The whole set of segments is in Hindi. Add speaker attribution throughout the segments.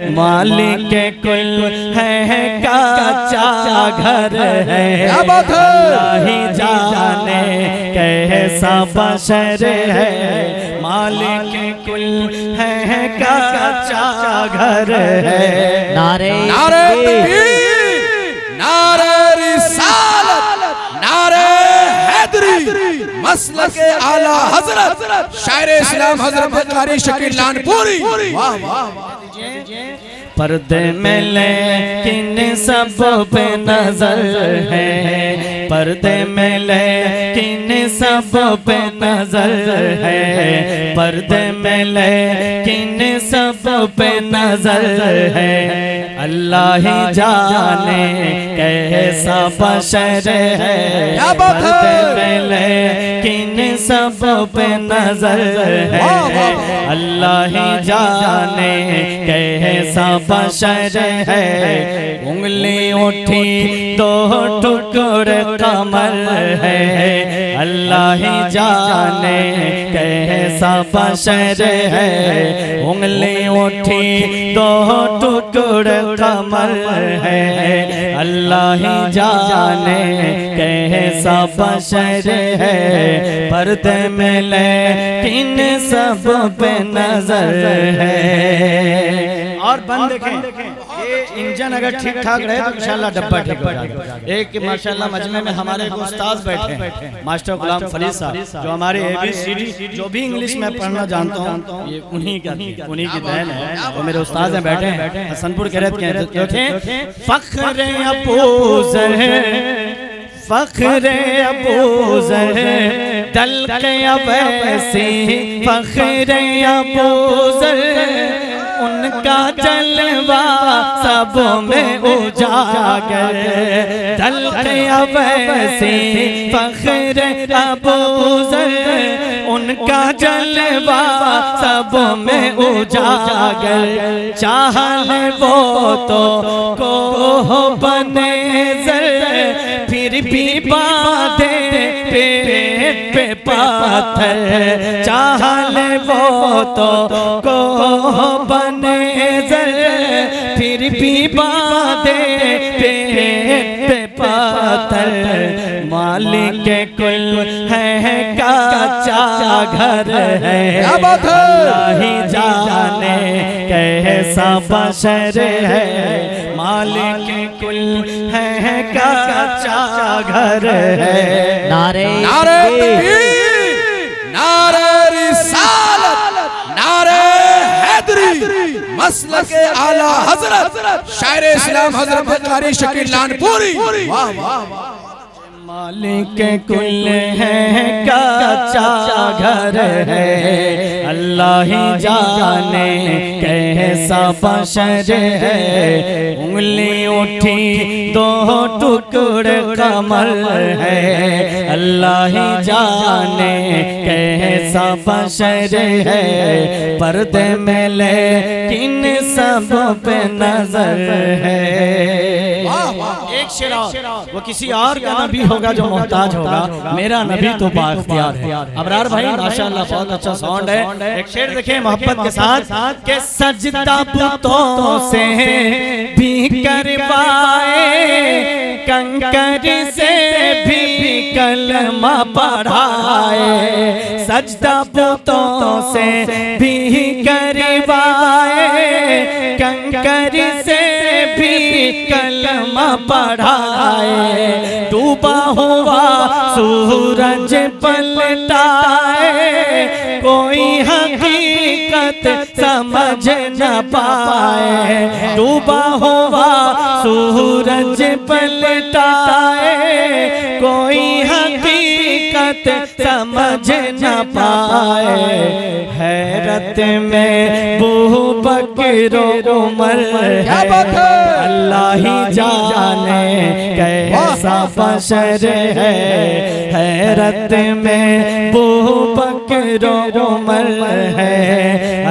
Speaker 1: मालिक कुल है कच्चा घर है, अल्लाह ही जाने कैसा बशर है। मालिक कुल है कच्चा घर है।
Speaker 2: नारे
Speaker 3: नारे तकबीर, नारे रिसालत, नारे हैदरी, मसलके आला हजरत शायर इस्लाम हजरत कारी शकील नानपुरी। वाह वाह।
Speaker 1: पर्दे में लेकिन सब पे नजर है, पर्दे में लेकिन सब पे नजर है, पर्दे में लेकिन सब पे नजर है। अल्लाह ही जाने कैसा बशर है, पर्दे में लेकिन सब पे नजर है। अल्लाह ही जाने कैसा बशर है। उंगली उठी दो टुकड़े कमर है, अल्लाह ही जाने कैसा बशर है। उंगली उठी दो टुकड़े कमर है, अल्लाह ही जाने कैसा बशर है। पर्दे में लेकिन सब पे नजर है। और बंद देखें, ये इंजन अगर ठीक ठाक रहे तो इंशाल्लाह डब्बा ठीक हो जाएगा। एक माशाल्लाह मजमे में हमारे एक उस्ताद बैठे हैं, मास्टर गुलाम फरीद साहब, जो हमारे ABCD जो भी इंग्लिश में पढ़ना जानता हूँ ये उन्हीं की देन है। वो मेरे उस्ताद हैं, बैठे हैं हसनपुर के फख्र अबूज़र फख्र अबूज़र दल के अवैसी फख्र अबूज़र उनका जलवा सब में उजागर। दल के अवैसी फख्र अबूज़र उनका जलवा सब में उजागर। चाहल वो तो को बने जर फिर भी बांधे पेट पे पाथर। चाहल वो तो को बने जर फिर भी बांधे पेट पे पाथर। मालिक कुल है कच्चा घर है, अल्लाह ही जाने कैसा बशर है। मालिक कुल है कच्चा घर है।
Speaker 2: नारे
Speaker 3: नारे तकबीर, नारे रिसालत, नारे हैदरी, मसलके आला हजरत शायर इस्लाम हजरत कारी शकील नानपुरी। वाह वाह।
Speaker 1: मालिक कुल है कच्चा घर है, अल्लाह ही जाने कैसा बशर है। उंगली उठी दो टुकड़े कमर है, अल्लाह ही जाने कैसा बशर है। पर्दे में लेकिन सब पे नजर है। एक शेर वो किसी और का नबी होगा जो मोहताज होगा, मेरा नबी तो बाख्तियार है। अबरार भाई माशाल्लाह बहुत अच्छा साउंड है। एक शेर देखें मोहब्बत के साथ के सजदा बुतों से भी करवाए, कंकर से भी कलमा पढ़ाए। सजदा बुतों से भी करवाए, कंकर से भी कलमा पढ़ाए। डूबा हुआ सूरज पलटाए, कोई हकीकत समझ न पाए। डूबा हुआ सूरज पलटाए, कोई हकीकत समझ न पाए। हैरत में बू बकर उमर है, अल्लाह ही जाने कैसा बशर है। हैरत में बू बकर उमर है,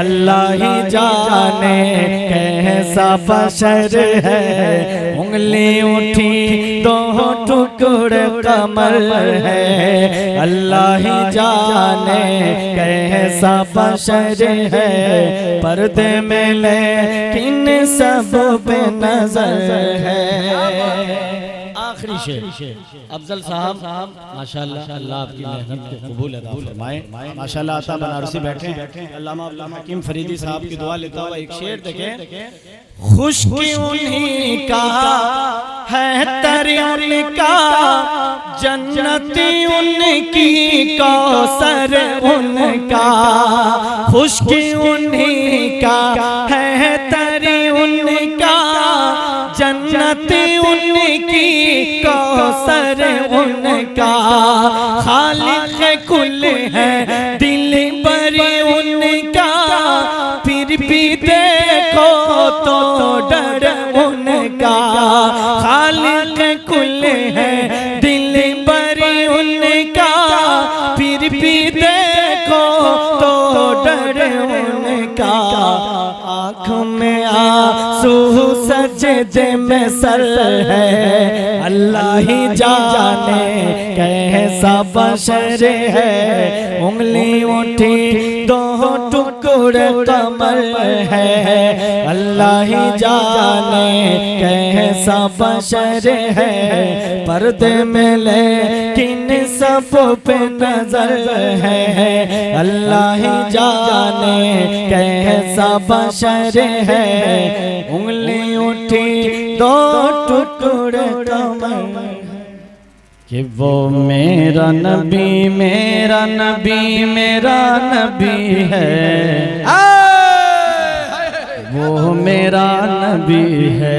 Speaker 1: अल्लाह ही जाने कैसा कैसा बशर है, उंगली उठी दो टुकड़े कमर है, अल्लाह ही जाने कैसा बशर है, पर्दे में लेकिन सब पे नजर है। आखिरी शेर अफजल साहब माशाल्लाह, अल्लाह आपकी मेहनत को कबूल अता फरमाए। माशाल्लाह आता बनारसी बैठे हैं, अल्लामा अब्दुल हकीम फरीदी साहब की दुआ लेता हुआ एक शेर देखें। खुशकी उन्हीं का है तरी उनका, जन्नती उनकी कौसर उनका, खुशकी उन्हीं का है तरी उनका, जन्नती उनकी कौसर उनका, खालिक कुल है दिल बरी उनका, फिर भी देखो तो डर उनका, खालिक कुल है दिल बरी उनका, फिर भी देखो तो डर उनका, आँखों में आंसू सजदे में सर है, अल्लाह ही जाने कैसा बशर है, उंगली उठी दो टुकड़े कमर है, अल्लाह ही जाने कैसा बशर है, पर्दे में लेकिन सब पे नजर है, अल्लाह ही जाने कैसा बशर है, उंगली उठी दो टुकड़े कमर, कि वो मेरा नबी मेरा नबी मेरा नबी है, वो मेरा नबी है,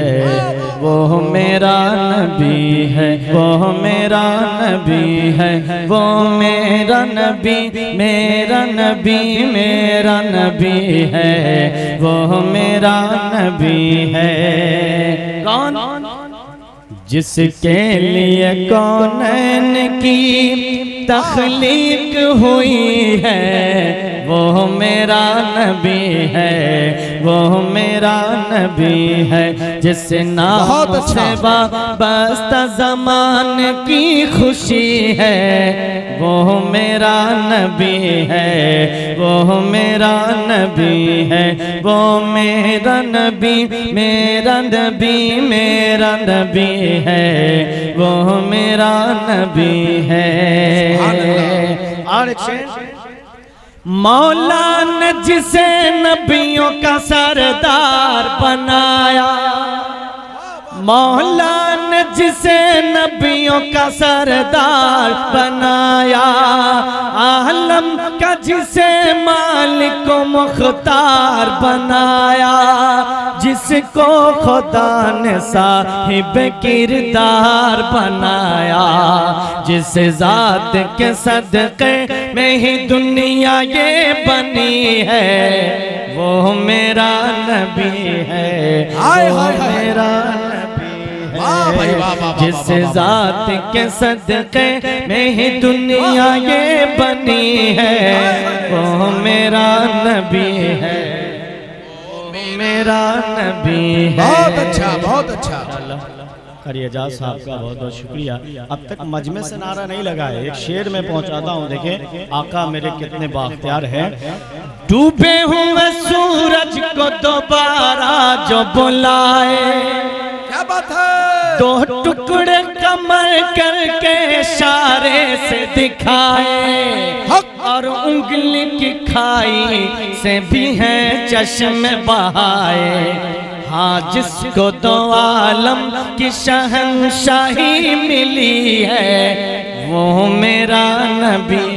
Speaker 1: वो मेरा नबी है, वो मेरा नबी है, वो मेरा नबी मेरा नबी मेरा नबी है, वो मेरा नबी है। कौन? जिसके लिए कौनैन की तख्लीक हुई है, वो मेरा नबी है, वो मेरा नबी है, जिससे नाम से वाबस्ता ज़मान की खुशी है, वो मेरा नबी है, वो मेरा नबी है, वो मेरा नबी मेरा नबी मेरा नबी है, वो मेरा नबी है। और मौला ने जिसे नबियों का सरदार बनाया, मौला ने जिसे नबियों का सरदार बनाया, आलम का जिसे मालिक मुख्तार बनाया, जिसको खुदा ने साहिब किरदार बनाया, जिस जात के सदक़े में ही दुनिया ये बनी है, वो मेरा नबी है, वो मेरा जिस जात के सदक़े में ही दुनिया ये बनी है, वो मेरा नबी है, वो मेरा नबी है।
Speaker 3: बहुत अच्छा, बहुत अच्छा।
Speaker 1: करिएजाज साहब का बहुत बहुत शुक्रिया। अब तक मजमे से नारा नहीं लगा है, एक शेर में पहुंचाता हूँ। देखें आका मेरे कितने बाख्तियार हैं। डूबे हुए सूरज को दोबारा जो बुलाए,
Speaker 3: क्या बात है,
Speaker 1: दो टुकड़े कमर करके इशारे से दिखाए, और उंगली की खाई से भी है चश्मे बहाए, हाँ जिसको दो आलम की शहंशाही मिली है, वो मेरा नबी,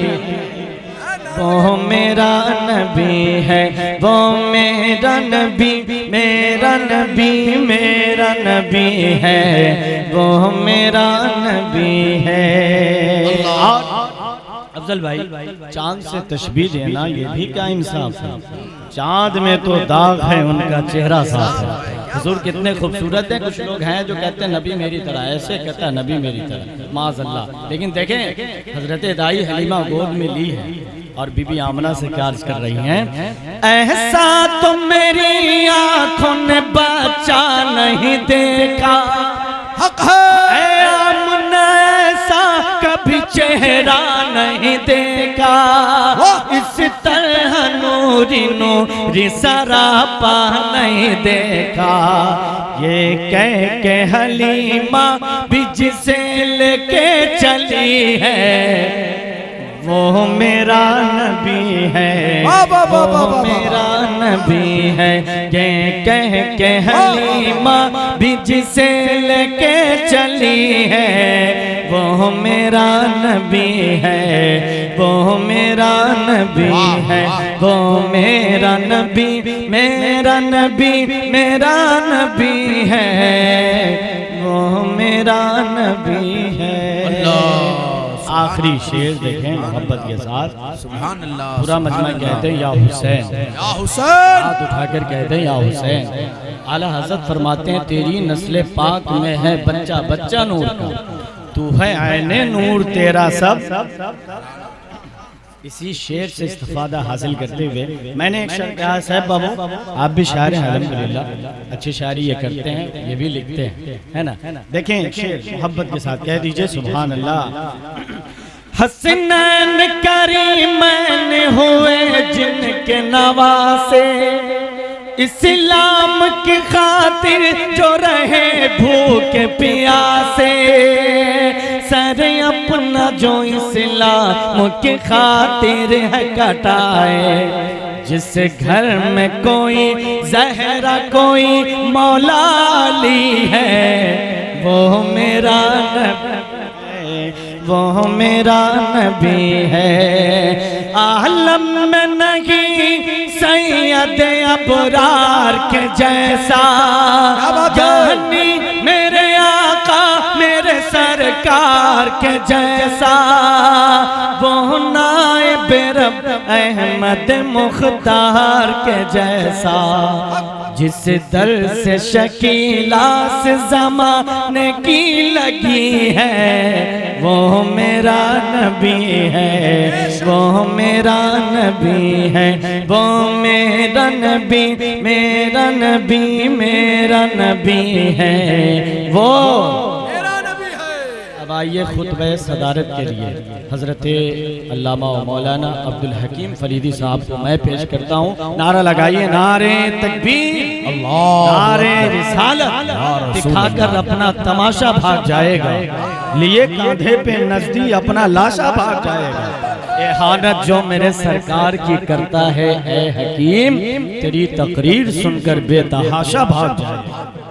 Speaker 1: वो मेरा नबी है, वो मेरा नबी मेरा नबी मेरा नबी है, वो मेरा नबी है। अफजल भाई चांद से तशबीह देना ये भी क्या इंसाफ है, चांद में तो दाग है उनका चेहरा साफ है। हुजूर कितने खूबसूरत हैं। कुछ लोग हैं जो कहते हैं नबी मेरी तरह, ऐसे कहता है नबी मेरी तरह, माज़अल्लाह। लेकिन देखें हजरत दाई हलीमा गोद में ली है और बीबी आमना से क्या अर्ज कर रही हैं, ऐसा तो मेरी आंखों ने साचा नहीं देखा,
Speaker 3: हक है
Speaker 1: हमने ऐसा कभी चेहरा नहीं देखा, इस तरह नूरी नूरी सरापा नहीं देखा। ये कह के हलीमा भी जिसे लेके चली है वो मेरा नबी है, वो मेरा नबी है। ये कह के हलीमा भी जिसे लेके चली है वो मेरा नबी है, वो मेरा नबी है, वो मेरा नबी, मेरा नबी, मेरा नबी है, वो मेरा नबी है। आखिरी शेर देखें मोहब्बत के साथ।
Speaker 3: सुभान अल्लाह।
Speaker 1: पूरा मजमा कहते हैं या हुसैन,
Speaker 3: या हुसैन,
Speaker 1: हाथ उठाकर कहते हैं या हुसैन। आला हज़रत फरमाते हैं तेरी नस्ल पाक में है बच्चा बच्चा नूर का, तू है आईने नूर तेरा सब। इसी शेर से इस्तिफादा हासिल करते हुए मैंने एक शेर कहा, साहब बाबू आप भी शायर हैं अल्हम्दुलिल्लाह, अच्छी शायरी ये करते हैं ये भी लिखते हैं, है ना। देखें शेर मोहब्बत के साथ कह दीजिए सुभान अल्लाह। हसनैन करीमैन हुए जिनके नवासे, इस्लाम की खातिर जो रहे भूखे प्यासे, सर अपना जो इस्लाम की खातिर है कटाए, जिस घर में कोई जहरा कोई मौला अली है वो मेरा नबी, वो मेरा नबी है। आलम में नहीं सैयद अबरार के जैसा, यानी मेरे आका मेरे सरकार के जैसा, वो नाइब रब अहमद मुख्तार के जैसा, जिस दर से शकीला से ज़माने की लगी है वो मेरा नबी है, वो मेरा नबी है, वो मेरा नबी, मेरा नबी, मेरा नबी है, वो
Speaker 3: मेरा नबी है।
Speaker 1: अब आइए खुतबे सदारत के लिए हजरत अल्लामा व मौलाना अब्दुल हकीम फरीदी साहब को मैं पेश करता हूँ। नारा लगाइए, नारे तकबीर अल्लाह, नारे रिसालत, दिखाकर अपना तमाशा भाग जाएगा, लिए कांधे पे नजदी अपना लाशा भाग जाएगा। एहानत जो मेरे सरकार की करता है ए हकीम, तेरी तकरीर सुनकर बेतहाशा भाग जाएगा।